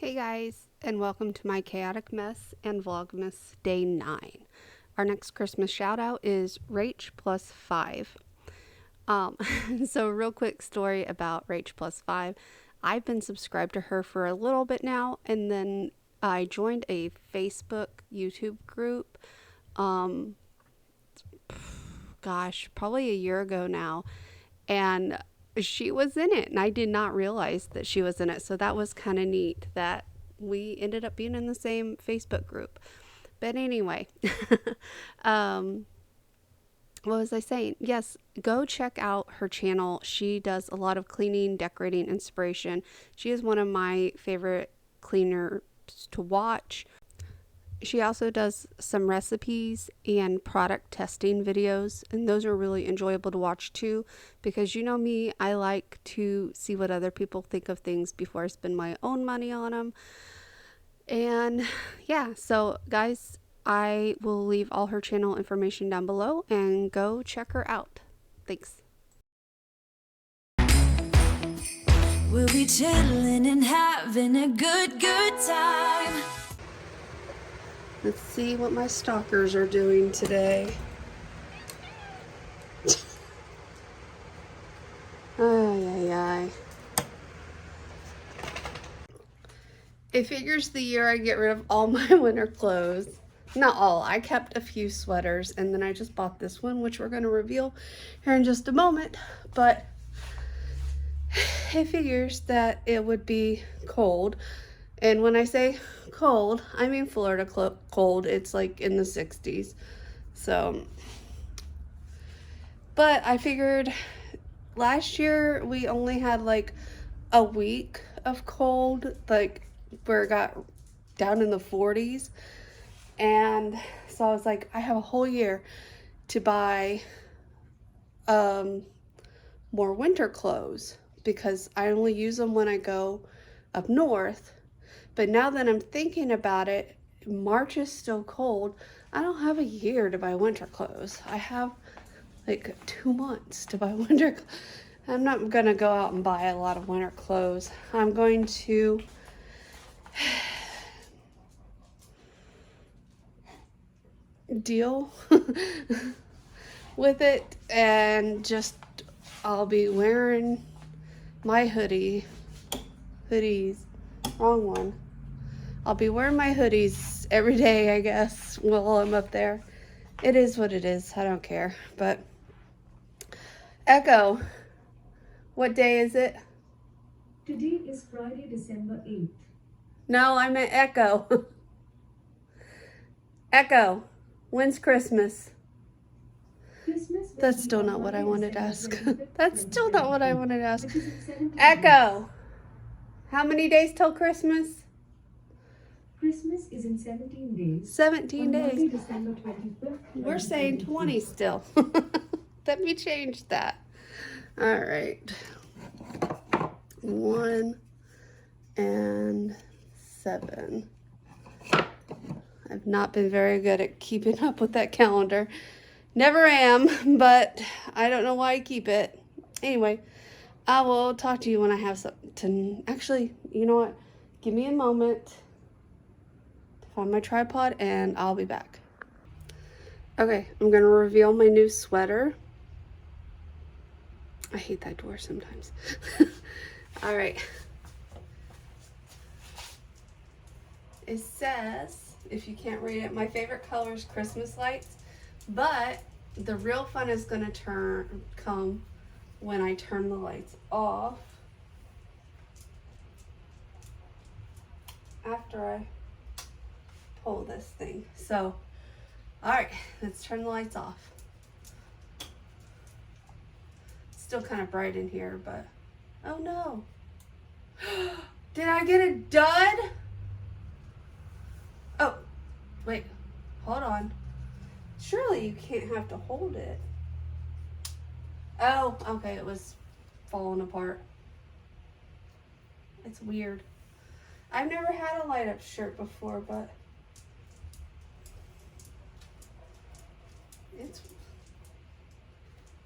Hey guys, and welcome to my chaotic mess and Vlogmas day 9. Our next Christmas shout out is Rach plus 5. Um, so real quick story about Rach plus 5. I've been subscribed to her for a little bit now, and then I joined a Facebook YouTube group. Um, Probably a year ago now, and she was in it, and I did not realize that she was in it. So that was kind of neat that we ended up being in the same Facebook group. But anyway, um, what was I saying? Yes, go check out her channel. She does a lot of cleaning, decorating, inspiration. She is one of my favorite cleaners to watch. She also does some recipes and product testing videos, and those are really enjoyable to watch too, because you know me, I like to see what other people think of things before I spend my own money on them. And yeah, so guys, I will leave all her channel information down below and go check her out. Thanks. We'll be chilling and having a good time. Let's see what my stalkers are doing today. Ay, ay, ay. It figures the year I get rid of all my winter clothes. Not all. I kept a few sweaters, and then I just bought this one, which we're going to reveal here in just a moment. But it figures that it would be cold. And when I say cold, I mean Florida cold. It's like in the 60s. So, but I figured last year we only had like a week of cold, like where it got down in the 40s. And so I was like, I have a whole year to buy more winter clothes because I only use them when I go up north. But now that I'm thinking about it, March is still cold. I don't have a year to buy winter clothes. I have like 2 months to buy winter clothes. I'm not gonna go out and buy a lot of winter clothes. I'm going to deal with it, and just I'll be wearing my hoodies, wrong one. I'll be wearing my hoodies every day, I guess, while I'm up there. It is what it is. I don't care. But Echo, what day is it? Today is Friday, December 8th. No, I meant Echo. Echo, when's Christmas? Christmas. That's still not what I wanted to ask. That's still not what I wanted to ask. Echo, how many days till Christmas? Christmas is in 17 days. 17 days. Monday, December 25th. We're saying 20 still. Let me change that. All right. 1 and 7. I've not been very good at keeping up with that calendar. Never am, but I don't know why I keep it. Anyway, I will talk to you when I have something to... Actually, you know what? Give me a moment to find my tripod and I'll be back. Okay, I'm going to reveal my new sweater. I hate that door sometimes. All right. It says, if you can't read it, my favorite color is Christmas lights, but the real fun is going to come when I turn the lights off. After I pull this thing. So, all right, let's turn the lights off. It's still kind of bright in here, but oh no. Did I get a dud? Oh, wait, hold on. Surely you can't have to hold it. Oh, okay, it was falling apart. It's weird. I've never had a light up shirt before, but it's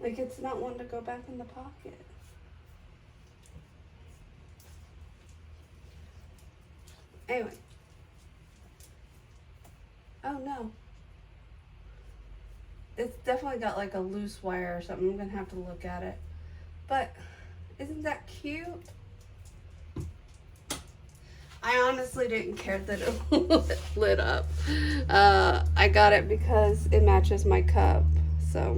like it's not one to go back in the pocket. Anyway. Oh no. It's definitely got like a loose wire or something. I'm gonna have to look at it. But isn't that cute? I honestly didn't care that it lit up. I got it because it matches my cup. So. Are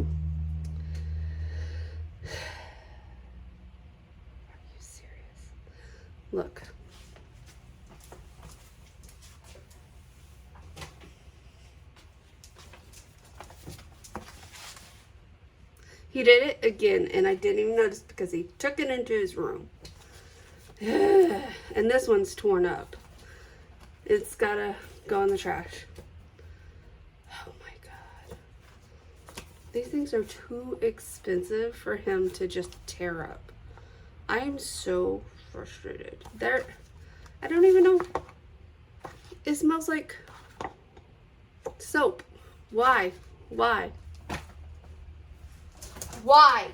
you serious? Look. He did it again, and I didn't even notice because he took it into his room. And this one's torn up. It's gotta go in the trash. Oh my god. These things are too expensive for him to just tear up. I am so frustrated. I don't even know. It smells like soap. Why? Why? Why?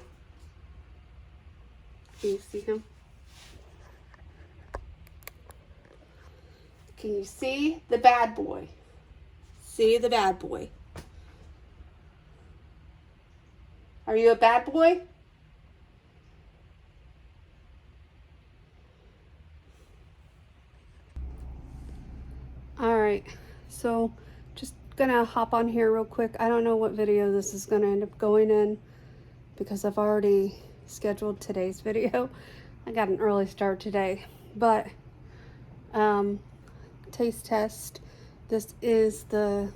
Can you see him? Can you see the bad boy? See the bad boy. Are you a bad boy? All right, so just gonna hop on here real quick. I don't know what video this is gonna end up going in because I've already scheduled today's video. I got an early start today, but taste test. This is the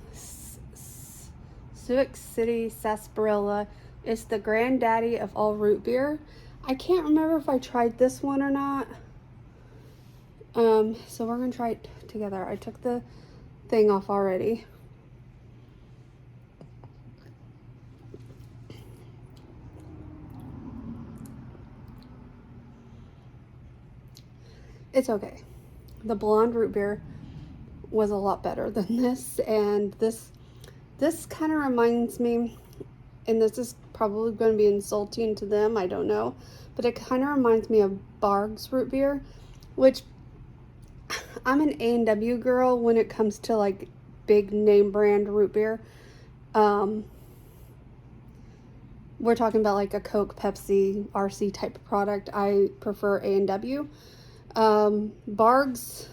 Sioux City Sarsaparilla. It's the granddaddy of all root beer. I can't remember if I tried this one or not. So we're gonna try it together. I took the thing off already. It's okay. The blonde root beer was a lot better than this, and this kind of reminds me, and this is probably going to be insulting to them, I don't know, but it kind of reminds me of Barg's root beer, which I'm an A&W girl when it comes to like big name brand root beer. We're talking about like a Coke, Pepsi, RC type of product. I prefer A&W. Barg's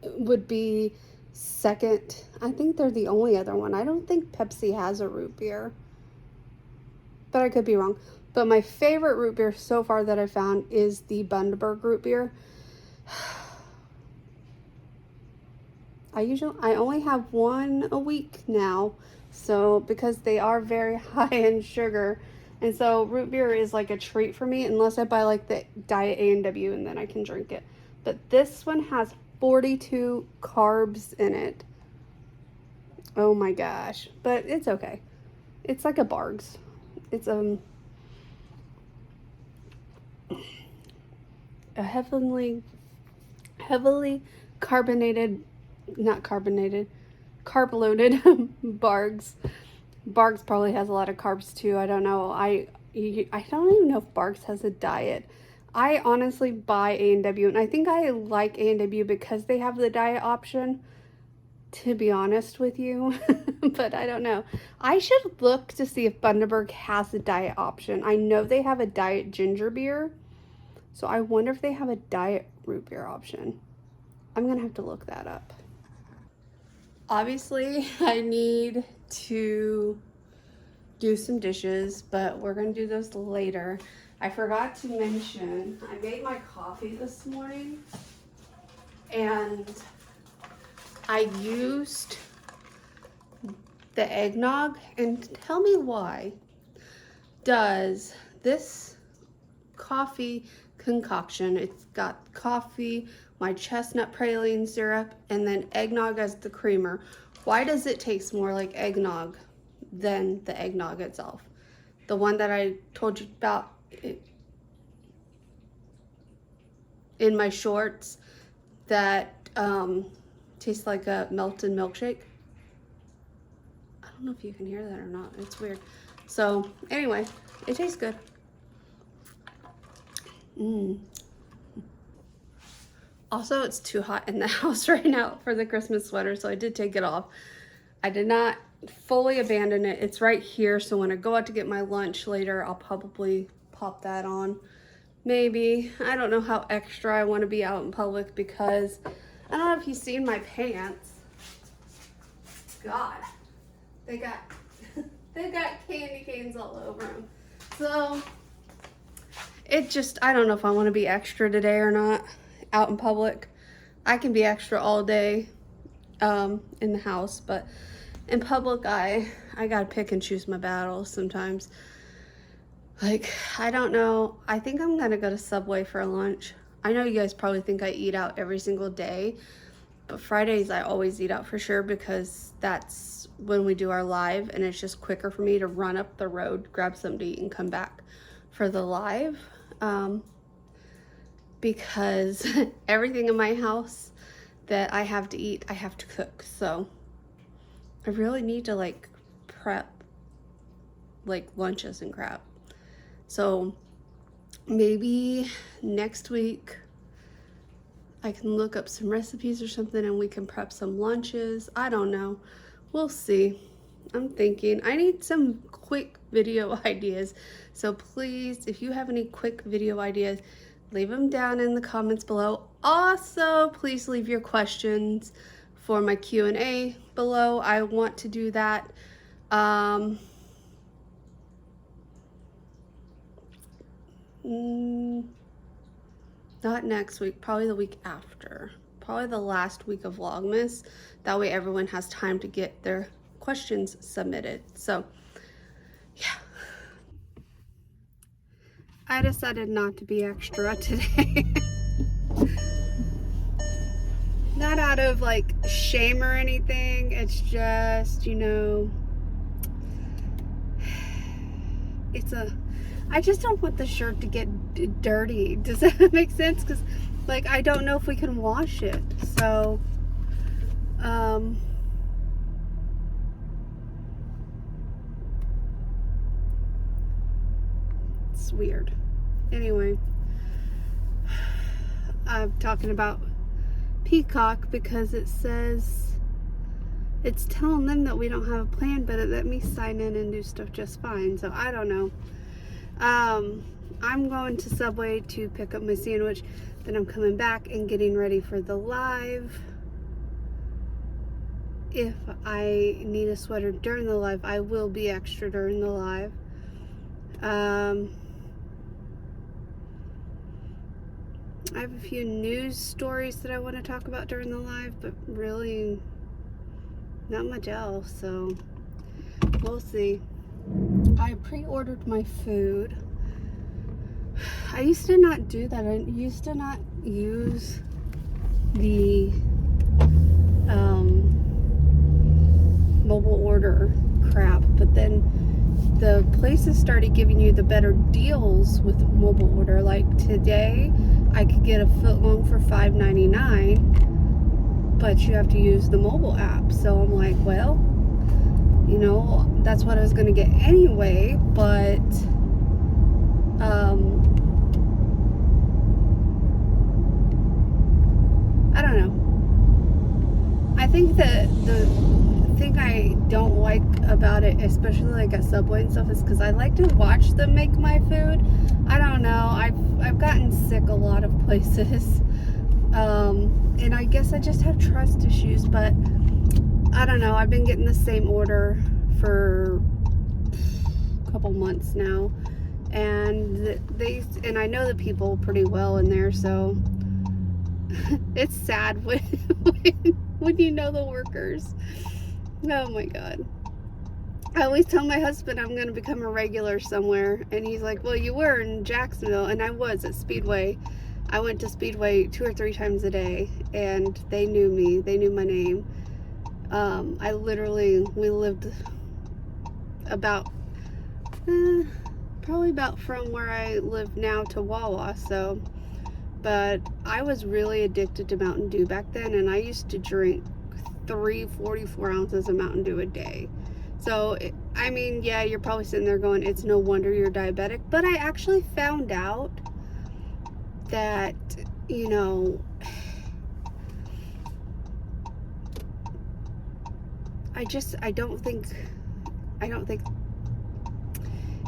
would be second. I think they're the only other one. I don't think Pepsi has a root beer, but I could be wrong. But my favorite root beer so far that I found is the Bundaberg root beer. I only have one a week now, so because they are very high in sugar, and so root beer is like a treat for me unless I buy like the Diet A&W and then I can drink it. But this one has 42 carbs in it. Oh my gosh, but it's okay. It's like a Barg's. It's a heavily carbonated, not carbonated, carb loaded Barg's. Barg's probably has a lot of carbs too. I don't know. I don't even know if Barg's has a diet. I honestly buy A&W, and I think I like A&W because they have the diet option, to be honest with you. But I don't know. I should look to see if Bundaberg has a diet option. I know they have a diet ginger beer, so I wonder if they have a diet root beer option. I'm gonna have to look that up. Obviously, I need to do some dishes, but we're gonna do those later. I forgot to mention, I made my coffee this morning, and I used the eggnog, and tell me why does this coffee concoction, it's got coffee, my chestnut praline syrup, and then eggnog as the creamer. Why does it taste more like eggnog than the eggnog itself? The one that I told you about in my shorts that tastes like a melted milkshake. I don't know if you can hear that or not. It's weird. So anyway, it tastes good. Also, it's too hot in the house right now for the Christmas sweater, so I did take it off. I did not fully abandon it. It's right here, so when I go out to get my lunch later, I'll probably pop that on. Maybe. I don't know how extra I want to be out in public because I don't know if you've seen my pants. God, they got they got candy canes all over them. So it just, I don't know if I want to be extra today or not out in public. I can be extra all day in the house, but in public I gotta pick and choose my battles sometimes. Like, I don't know. I think I'm gonna go to Subway for lunch. I know you guys probably think I eat out every single day, but Fridays I always eat out for sure because that's when we do our live, and it's just quicker for me to run up the road, grab something to eat, and come back for the live. Because everything in my house that I have to eat, I have to cook. So I really need to like prep like lunches and crap. So maybe next week I can look up some recipes or something and we can prep some lunches. I don't know. We'll see. I'm thinking I need some quick video ideas. So please, if you have any quick video ideas, leave them down in the comments below. Also, please leave your questions for my Q&A below. I want to do that. Not next week, probably the week after. Probably the last week of Vlogmas. That way everyone has time to get their questions submitted. So, yeah. I decided not to be extra today. Not out of like shame or anything. It's just, you know, I just don't want the shirt to get dirty. Does that make sense? Because like I don't know if we can wash it. So it's weird. Anyway, I'm talking about Peacock because it says it's telling them that we don't have a plan, but it let me sign in and do stuff just fine. So I don't know. I'm going to Subway to pick up my sandwich. Then I'm coming back and getting ready for the live. If I need a sweater during the live, I will be extra during the live. I have a few news stories that I want to talk about during the live, but really not much else, so we'll see. I pre-ordered my food. I used to not do that. I used to not use the mobile order crap, but then the places started giving you the better deals with mobile order. Like today I could get a foot long for $5.99, but you have to use the mobile app. So I'm like, well, you know, that's what I was gonna get anyway, but I don't know. I think that the thing I don't like about it, especially like at Subway and stuff, is because I like to watch them make my food. I don't know. I've gotten sick a lot of places, and I guess I just have trust issues. But I don't know. I've been getting the same order for a couple months now, and I know the people pretty well in there, so it's sad when you know the workers. Oh my god. I always tell my husband I'm going to become a regular somewhere, and he's like, well, you were in Jacksonville, and I was at Speedway. I went to Speedway 2 or 3 times a day, and they knew me. They knew my name. We lived about probably about from where I live now to Wawa, so, but I was really addicted to Mountain Dew back then, and I used to drink 3 44 ounces of Mountain Dew a day. So, I mean, yeah, you're probably sitting there going, it's no wonder you're diabetic, but I actually found out that, you know, I don't think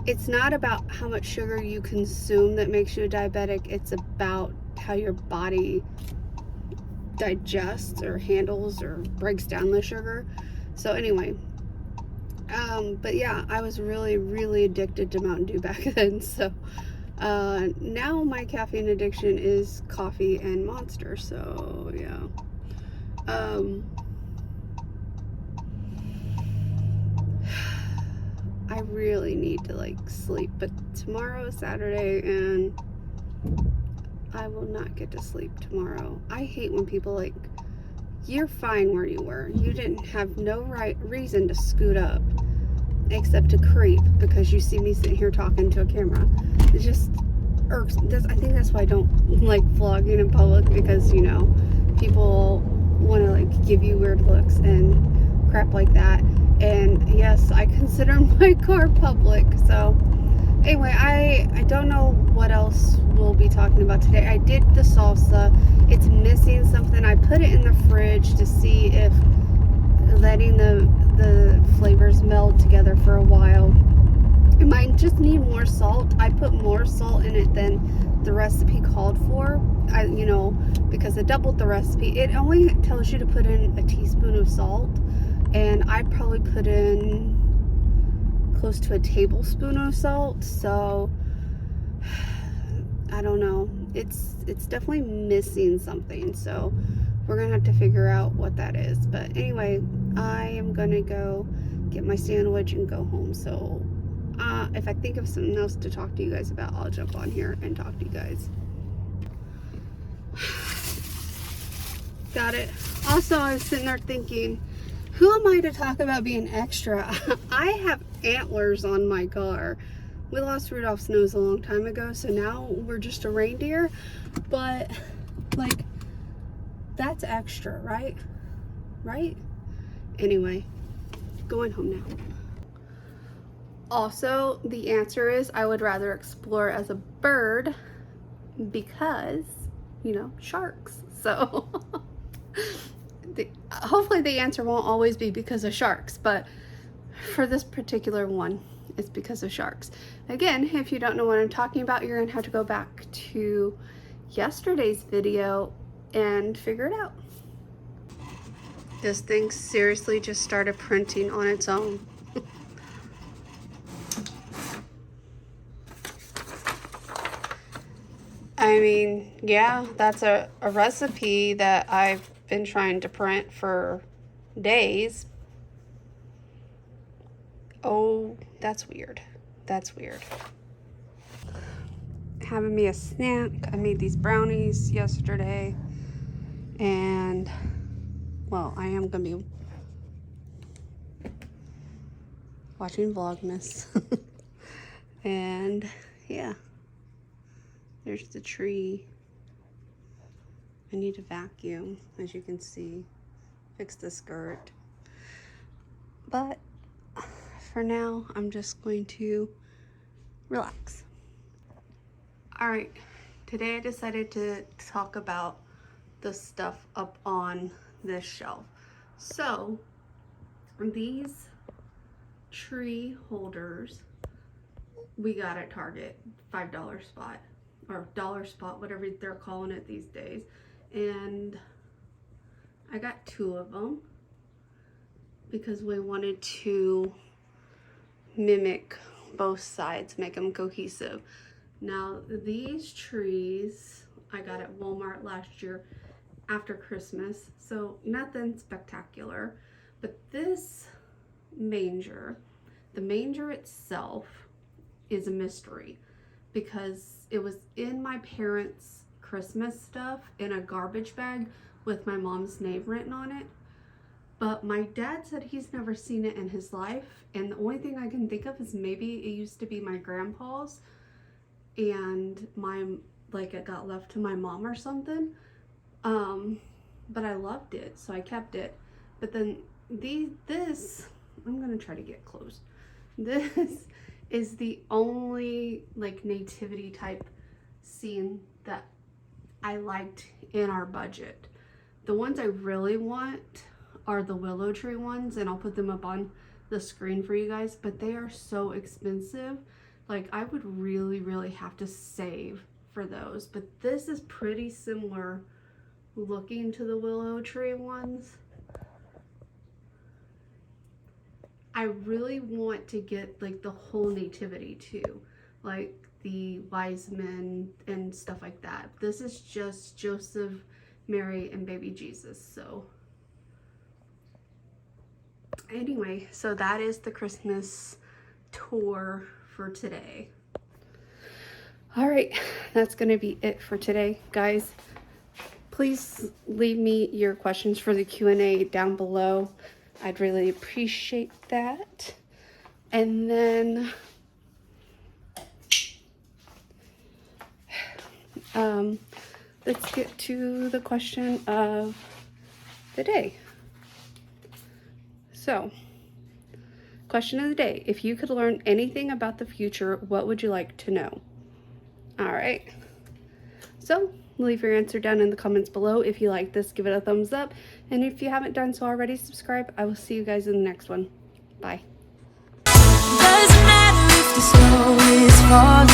it's not about how much sugar you consume that makes you a diabetic. It's about how your body digests or handles or breaks down the sugar. So anyway, but yeah, I was really, really addicted to Mountain Dew back then. So now my caffeine addiction is coffee and Monster. So yeah. I really need to like sleep, but tomorrow is Saturday and I will not get to sleep tomorrow. I hate when people like, you're fine where you were. You didn't have no reason to scoot up except to creep because you see me sitting here talking to a camera. It just irks. I think that's why I don't like vlogging in public, because you know, people want to like give you weird looks and crap like that. And yes, I consider my car public. So anyway, I don't know what else we'll be talking about today. I did the salsa. It's missing something. I put it in the fridge to see if letting the flavors meld together for a while. It might just need more salt. I put more salt in it than the recipe called for. You know, because it doubled the recipe. It only tells you to put in a teaspoon of salt, and I probably put in close to a tablespoon of salt. So I don't know. It's definitely missing something. So we're gonna have to figure out what that is. But anyway, I am gonna go get my sandwich and go home. So if I think of something else to talk to you guys about, I'll jump on here and talk to you guys. Got it. Also, I was sitting there thinking, who am I to talk about being extra? I have antlers on my car. We lost Rudolph's nose a long time ago, so now we're just a reindeer. But like, that's extra, right? Right? Anyway, going home now. Also, the answer is I would rather explore as a bird because, you know, sharks. So hopefully the answer won't always be because of sharks, but for this particular one, it's because of sharks. Again, if you don't know what I'm talking about, you're gonna have to go back to yesterday's video and figure it out. This thing seriously just started printing on its own. I mean, yeah, that's a recipe that I've been trying to print for days. Oh, that's weird. That's weird. Having me a snack. I made these brownies yesterday. And, well, I am going to be watching Vlogmas. And, yeah. There's the tree. I need to vacuum, as you can see. Fix the skirt. But for now, I'm just going to relax. All right, today I decided to talk about the stuff up on this shelf. So these tree holders we got at Target, $5 spot or dollar spot, whatever they're calling it these days. And I got 2 of them because we wanted to mimic both sides, make them cohesive. Now these trees I got at Walmart last year after Christmas, so nothing spectacular. But this manger, the manger itself is a mystery because it was in my parents' Christmas stuff in a garbage bag with my mom's name written on it. But my dad said he's never seen it in his life, and the only thing I can think of is maybe it used to be my grandpa's and it got left to my mom or something. But I loved it, so I kept it. But then this, I'm gonna try to get close. This is the only like nativity type scene that I liked in our budget. The ones I really want are the willow tree ones, and I'll put them up on the screen for you guys, but they are so expensive. Like, I would really have to save for those, but this is pretty similar looking to the willow tree ones. I really want to get like the whole nativity too, like the wise men and stuff like that. This is just Joseph, Mary, and baby Jesus. So anyway, so that is the Christmas tour for today. All right, that's gonna be it for today, guys. Please leave me your questions for the Q&A down below. I'd really appreciate that. And then let's get to the question of the day. So, question of the day: if you could learn anything about the future, what would you like to know? All right, so leave your answer down in the comments below. If you like this, give it a thumbs up, and if you haven't done so already, subscribe. I will see you guys in the next one. Bye. Doesn't matter if the snow is falling.